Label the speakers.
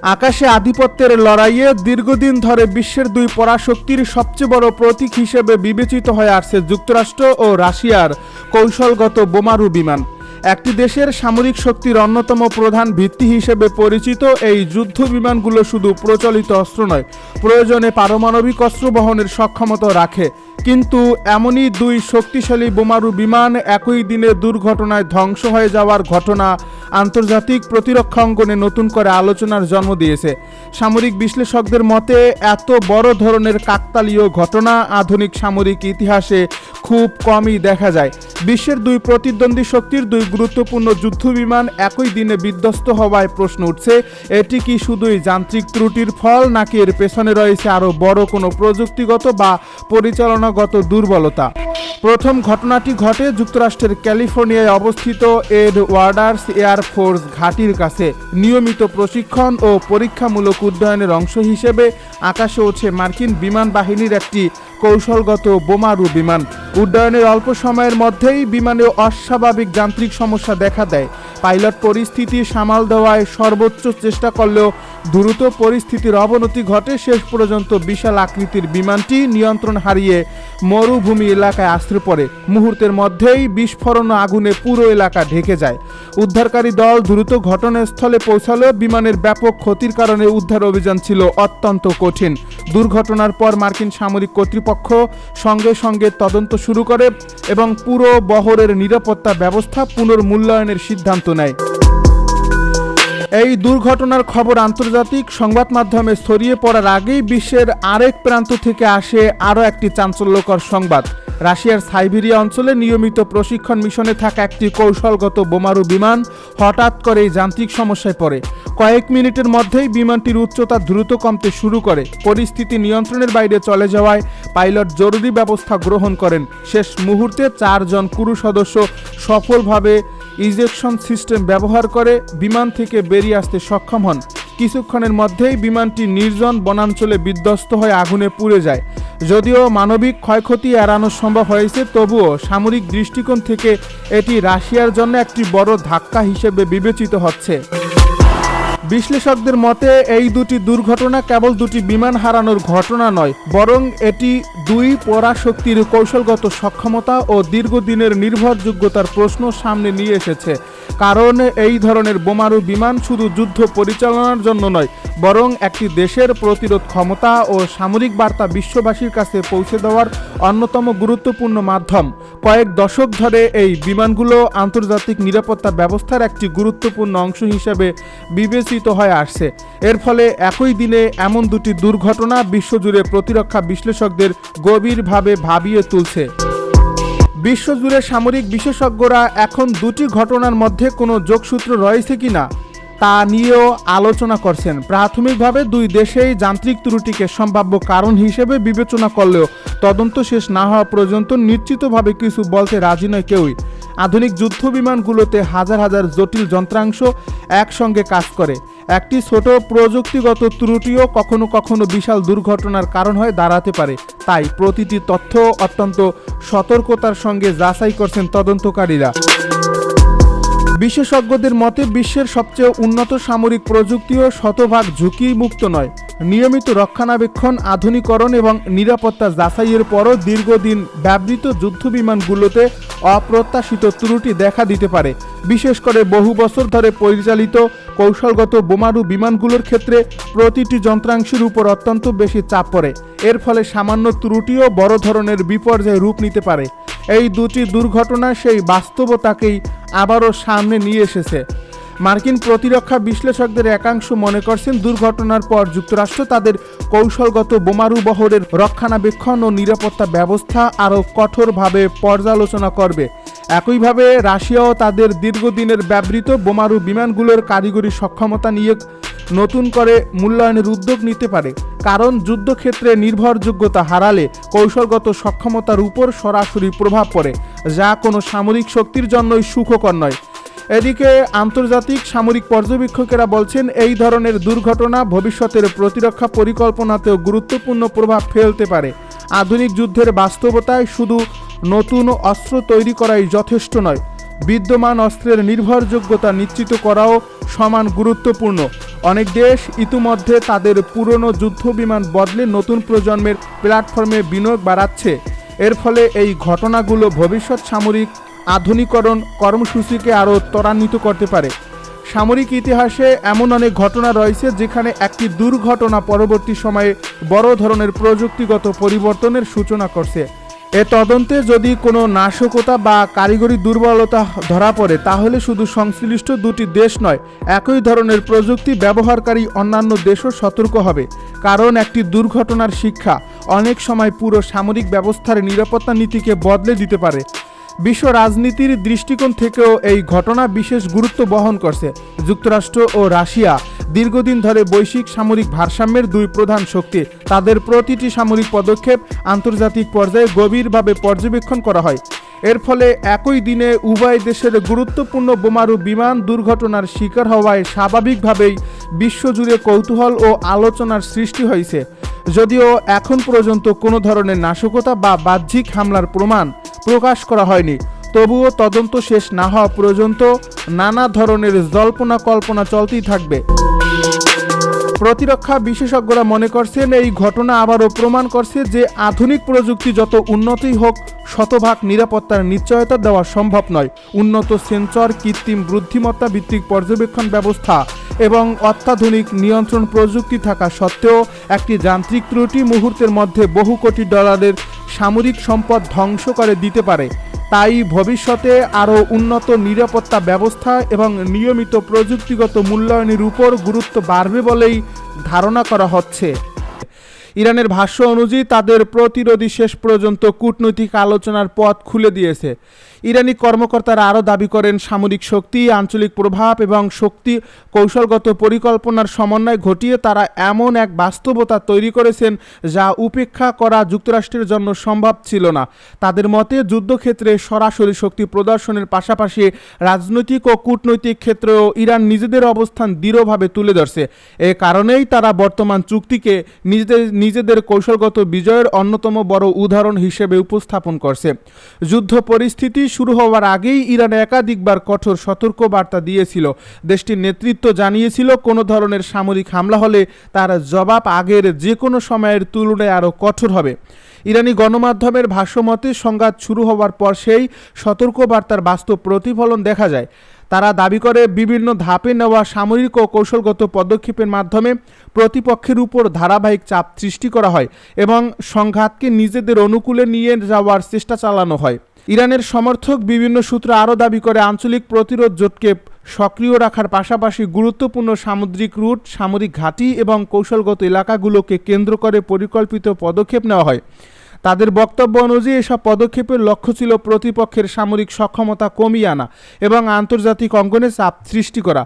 Speaker 1: আকাশে আধিপত্যের লড়াইয়ে দীর্ঘদিন ধরে বিশ্বের দুই পরাশক্তির সবচেয়ে বড় প্রতীক হিসেবে বিবেচিত হয়ে আসছে যুক্তরাষ্ট্র ও রাশিয়ার কৌশলগত বোমারু বিমান। একটি দেশের সামরিক শক্তির অন্যতম প্রধান ভিত্তি হিসেবে পরিচিত এই যুদ্ধ বিমানগুলো শুধু প্রচলিত অস্ত্র নয়, প্রয়োজনে পারমাণবিক অস্ত্র বহনের সক্ষমতা রাখে। কিন্তু এমনই দুই শক্তিশালী বোমারু বিমান একই দিনে দুর্ঘটনায় ধ্বংস হয়ে যাওয়ার ঘটনা আন্তর্জাতিক প্রতিরক্ষা অঙ্গনে নতুন করে আলোচনার জন্ম দিয়েছে। সামরিক বিশ্লেষকদের মতে এত বড় ধরনের কাকতালীয় ঘটনা আধুনিক সামরিক ইতিহাসে খুব কমই দেখা যায়। বিশ্বের দুই প্রতিদ্বন্দ্বী শক্তির দুই গুরুত্বপূর্ণ যুদ্ধ বিমান একই দিনে বিধ্বস্ত হওয়ায় প্রশ্ন উঠছে, এটি কি শুধুই যান্ত্রিক ত্রুটির ফল, নাকি এর পেছনে রয়েছে আরও বড় কোনো প্রযুক্তিগত বা পরিচালনাগত দুর্বলতা? প্রথম ঘটনাটি ঘটে যুক্তরাষ্ট্রের ক্যালিফোর্নিয়ায় অবস্থিত এডওয়ার্ডস এয়ার ফোর্স ঘাঁটির কাছে। নিয়মিত প্রশিক্ষণ ও পরীক্ষামূলক উড্ডয়নের অংশ হিসেবে আকাশে ওঠে মার্কিন বিমান বাহিনীর একটি কৌশলগত বোমারু বিমান। উড্ডয়নের অল্প সময়ের মধ্যেই বিমানে অস্বাভাবিক যান্ত্রিক সমস্যা দেখা দেয়। পাইলট পরিস্থিতি সামাল দেওয়ায় সর্বোচ্চ চেষ্টা করলেও দ্রুত পরিস্থিতির অবনতি ঘটে। শেষ পর্যন্ত বিশাল আকৃতির বিমানটি নিয়ন্ত্রণ হারিয়ে মরুভূমি এলাকায় আশ্রয় পড়ে। মুহূর্তের মধ্যেই বিস্ফোরণ ও আগুনে পুরো এলাকা ঢেকে যায়। উদ্ধারকারী দল দ্রুত ঘটনাস্থলে পৌঁছালেও বিমানের ব্যাপক ক্ষতির কারণে উদ্ধার অভিযান ছিল অত্যন্ত কঠিন। দুর্ঘটনার পর মার্কিন সামরিক কর্তৃপক্ষ সঙ্গে সঙ্গে তদন্ত শুরু করে এবং পুরো বহরের নিরাপত্তা ব্যবস্থা পুনর্মূল্যায়নের সিদ্ধান্ত নেয়। এই দুর্ঘটনার খবর আন্তর্জাতিক সংবাদ মাধ্যমে ছড়িয়ে পড়ার আগেই বিশ্বের আরেক প্রান্ত থেকে আসে আরও একটি চাঞ্চল্যকর সংবাদ। রাশিয়ার সাইবেরিয়া অঞ্চলে নিয়মিত প্রশিক্ষণ মিশনে থাকা একটি কৌশলগত বোমারু বিমান হঠাৎ করে যান্ত্রিক সমস্যায় পড়ে। কয়েক মিনিটের মধ্যেই বিমানটির উচ্চতা দ্রুত কমতে শুরু করে। পরিস্থিতি নিয়ন্ত্রণের বাইরে চলে যাওয়ায় পাইলট জরুরি ব্যবস্থা গ্রহণ করেন। শেষ মুহূর্তে 4 জন ক্রু সদস্য সফলভাবে ইজেকশন সিস্টেম ব্যবহার করে বিমান থেকে বেরিয়ে আসতে সক্ষম হন। কিছুক্ষণের মধ্যেই বিমানটি নির্জন বনাঞ্চলে বিধ্বস্ত হয়ে আগুনে পুড়ে যায়। যদিও মানবিক ক্ষয়ক্ষতি এড়ানো সম্ভব হয়েছে, তবুও সামরিক দৃষ্টিকোণ থেকে এটি রাশিয়ার জন্য একটি বড় ধাক্কা হিসেবে বিবেচিত হচ্ছে। বিশ্লেষকদের মতে এই দুটি দুর্ঘটনা কেবল দুটি বিমান হারানোর ঘটনা নয়, বরং এটি দুই পরাশক্তির কৌশলগত সক্ষমতা ও দীর্ঘদিনের নির্ভরযোগ্যতার প্রশ্ন সামনে নিয়ে এসেছে। কারণ এই ধরনের বোমারু বিমান শুধু যুদ্ধ পরিচালনার জন্য নয়, বরং একটি দেশের প্রতিরোধ ক্ষমতা ও সামরিক বার্তা বিশ্ববাসীর কাছে পৌঁছে দেওয়ার অন্যতম গুরুত্বপূর্ণ মাধ্যম। কয়েক দশক ধরে এই বিমানগুলো আন্তর্জাতিক নিরাপত্তা ব্যবস্থার একটি গুরুত্বপূর্ণ অংশ হিসেবে বিবেচিত হয়ে আসছে। এর ফলে একই দিনে এমন দুটি দুর্ঘটনা বিশ্বজুড়ে প্রতিরক্ষা বিশ্লেষকদের গভীরভাবে ভাবিয়ে তুলছে। বিশ্বজুড়ে সামরিক বিশেষজ্ঞরা এখন দুটি ঘটনার মধ্যে কোনো যোগসূত্র রয়েছে কিনা তা নিয়েও আলোচনা করছেন। প্রাথমিকভাবে দুই দেশেই যান্ত্রিক ত্রুটিকে সম্ভাব্য কারণ হিসেবে বিবেচনা করলেও তদন্ত শেষ না হওয়া পর্যন্ত নিশ্চিতভাবে কিছু বলতে রাজি নয় কেউই। আধুনিক যুদ্ধ বিমানগুলোতে হাজার হাজার জটিল যন্ত্রাংশ একসঙ্গে কাজ করে। একটি ছোট প্রযুক্তিগত ত্রুটিও কখনো কখনো বিশাল দুর্ঘটনার কারণ হয়ে দাঁড়াতে পারে। তাই প্রতিটি তথ্য অত্যন্ত সতর্কতার সঙ্গে যাচাই করছেন তদন্তকারীরা। বিশেষজ্ঞদের মতে বিশ্বের সবচেয়ে উন্নত সামরিক প্রযুক্তিও শতভাগ ঝুঁকিমুক্ত নয়। নিয়মিত রক্ষণাবেক্ষণ, আধুনিকরণ এবং নিরাপত্তা যাচাইয়ের পরও দীর্ঘদিন ব্যবহৃত যুদ্ধবিমানগুলোতে অপ্রত্যাশিত ত্রুটি দেখা দিতে পারে। বিশেষ করে বহু বছর ধরে পরিচালিত কৌশলগত বোমারু বিমানগুলোর ক্ষেত্রে প্রতিটি যন্ত্রাংশের উপর অত্যন্ত বেশি চাপ পড়ে। এর ফলে সামান্য ত্রুটিও বড় ধরনের বিপর্যয়ে রূপ নিতে পারে। এই দুটি দুর্ঘটনা সেই বাস্তবতাকেই আবারও সামনে নিয়ে এসেছে। মার্কিন প্রতিরক্ষা বিশ্লেষকদের একাংশ মনে করছেন দুর্ঘটনার পর যুক্তরাষ্ট্র তাদের কৌশলগত বোমারু বহরের রক্ষণাবেক্ষণ ও নিরাপত্তা ব্যবস্থা আরও কঠোরভাবে পর্যালোচনা করবে। একইভাবে রাশিয়াও তাদের দীর্ঘদিনের ব্যবহৃত বোমারু বিমানগুলোর কারিগরি সক্ষমতা নিয়ে নতুন করে মূল্যায়নের উদ্যোগ নিতে পারে। কারণ যুদ্ধক্ষেত্রে নির্ভরযোগ্যতা হারালে কৌশলগত সক্ষমতার উপর সরাসরি প্রভাব পড়ে, যা কোনো সামরিক শক্তির জন্যই সুখকর নয়। এদিকে আন্তর্জাতিক সামরিক পর্যবেক্ষকেরা বলছেন এই ধরনের দুর্ঘটনা ভবিষ্যতের প্রতিরক্ষা পরিকল্পনাতেও গুরুত্বপূর্ণ প্রভাব ফেলতে পারে। আধুনিক যুদ্ধের বাস্তবতায় শুধু নতুন অস্ত্র তৈরি করাই যথেষ্ট নয়, বিদ্যমান অস্ত্রের নির্ভরযোগ্যতা নিশ্চিত করাও সমান গুরুত্বপূর্ণ। অনেক দেশ ইতিমধ্যে তাদের পুরনো যুদ্ধবিমান বদলে নতুন প্রজন্মের প্ল্যাটফর্মে বিনিয়োগ বাড়াচ্ছে। এর ফলে এই ঘটনাগুলো ভবিষ্যৎ সামরিক আধুনিকরণ কর্মসূচিকে আরও ত্বরান্বিত করতে পারে। সামরিক ইতিহাসে এমন অনেক ঘটনা রয়েছে যেখানে একটি দুর্ঘটনা পরবর্তী সময়ে বড় ধরনের প্রযুক্তিগত পরিবর্তনের সূচনা করছে। এ তদন্তে যদি কোনো নাশকতা বা কারিগরি দুর্বলতা ধরা পড়ে, তাহলে শুধু সংশ্লিষ্ট দুটি দেশ নয়, একই ধরনের প্রযুক্তি ব্যবহারকারী অন্যান্য দেশও সতর্ক হবে। কারণ একটি দুর্ঘটনার শিক্ষা অনেক সময় পুরো সামরিক ব্যবস্থার নিরাপত্তা নীতিকে বদলে দিতে পারে। বিশ্ব রাজনীতির দৃষ্টিকোণ থেকেও এই ঘটনা বিশেষ গুরুত্ব বহন করছে। যুক্তরাষ্ট্র ও রাশিয়া দীর্ঘদিন ধরে বৈশ্বিক সামরিক ভারসাম্যের দুই প্রধান শক্তি। তাদের প্রতিটি সামরিক পদক্ষেপ আন্তর্জাতিক পর্যায়ে গভীরভাবে পর্যবেক্ষণ করা হয়। এর ফলে একই দিনে উভয় দেশের গুরুত্বপূর্ণ বোমারু বিমান দুর্ঘটনার শিকার হওয়ায় স্বাভাবিকভাবেই বিশ্বজুড়ে কৌতূহল ও আলোচনার সৃষ্টি হয়েছে। যদিও এখন পর্যন্ত কোনো ধরনের নাশকতা বা বাহ্যিক হামলার প্রমাণ প্রকাশ করা হয়নি, তবুও তদন্ত শেষ না হওয়া পর্যন্ত নানা ধরনের জল্পনা কল্পনা চলতেই থাকবে। প্রতিরক্ষা বিশেষজ্ঞরা মনে করছেন এই ঘটনা আবারও প্রমাণ করছে যে আধুনিক প্রযুক্তি যত উন্নতই হোক, শতভাগ নিরাপত্তার নিশ্চয়তা দেওয়া সম্ভব নয়। উন্নত সেন্সর, কৃত্রিম বুদ্ধিমত্তা ভিত্তিক পর্যবেক্ষণ ব্যবস্থা এবং অত্যাধুনিক নিয়ন্ত্রণ প্রযুক্তি থাকা সত্ত্বেও একটি যান্ত্রিক ত্রুটি মুহূর্তের মধ্যে বহু কোটি ডলারের সামরিক সম্পদ ধ্বংস করে দিতে পারে। তাই ভবিষ্যতে আরও উন্নত নিরাপত্তা ব্যবস্থা এবং নিয়মিত প্রযুক্তিগত মূল্যায়নের উপর গুরুত্ব বাড়বে বলেই ধারণা করা হচ্ছে। ইরানের ভাষ্য অনুযায়ী তাদের প্রতিরোধী শেষ পর্যন্ত কূটনৈতিক আলোচনার পথ খুলে দিয়েছে। ইরানি কর্মকর্তারা আরও দাবি করেন, সামরিক শক্তি, আঞ্চলিক প্রভাব এবং শক্তি কৌশলগত পরিকল্পনার সমন্বয় ঘটিয়ে তারা এমন এক বাস্তবতা তৈরি করেছেন যা উপেক্ষা করা যুক্তরাষ্ট্রের জন্য সম্ভব ছিল না। তাদের মতে যুদ্ধক্ষেত্রে সরাসরি শক্তি প্রদর্শনের পাশাপাশি রাজনৈতিক ও কূটনৈতিক ক্ষেত্রেও ইরান নিজেদের অবস্থান দৃঢ়ভাবে তুলে ধরছে। এ কারণেই তারা বর্তমান চুক্তিকে নিজেদের কৌশলগত বিজয়ের অন্যতম বড় উদাহরণ হিসেবে উপস্থাপন করছে। যুদ্ধ পরিস্থিতি শুরু হওয়ার আগেই ইরান একাধিকবার কঠোর সতর্কবার্তা দিয়েছিল। দেশটির নেতৃত্ব জানিয়েছিল কোনো ধরনের সামরিক হামলা হলে তার জবাব আগের যে কোনো সময়ের তুলনায় আরও কঠোর হবে। ইরানি গণমাধ্যমের ভাষ্যমতে সংঘাত শুরু হওয়ার পর সেই সতর্কবার্তার বাস্তব প্রতিফলন দেখা যায়। তারা দাবি করে বিভিন্ন ধাপে নেওয়া সামরিক ও কৌশলগত পদক্ষেপের মাধ্যমে প্রতিপক্ষের উপর ধারাবাহিক চাপ সৃষ্টি করা হয় এবং সংঘাতকে নিজেদের অনুকূলে নিয়ে যাওয়ার চেষ্টা চালানো হয়। ইরানের সমর্থক বিভিন্ন সূত্র আরও দাবি করে আঞ্চলিক প্রতিরোধ জোটকে সক্রিয় রাখার পাশাপাশি গুরুত্বপূর্ণ সামুদ্রিক রুট, সামরিক ঘাঁটি এবং কৌশলগত এলাকাগুলোকে কেন্দ্র করে পরিকল্পিত পদক্ষেপ নেওয়া হয়। তাদের বক্তব্য অনুযায়ী এসব পদক্ষেপের লক্ষ্য ছিল প্রতিপক্ষের সামরিক সক্ষমতা কমিয়ে আনা এবং আন্তর্জাতিক অঙ্গনে চাপ সৃষ্টি করা।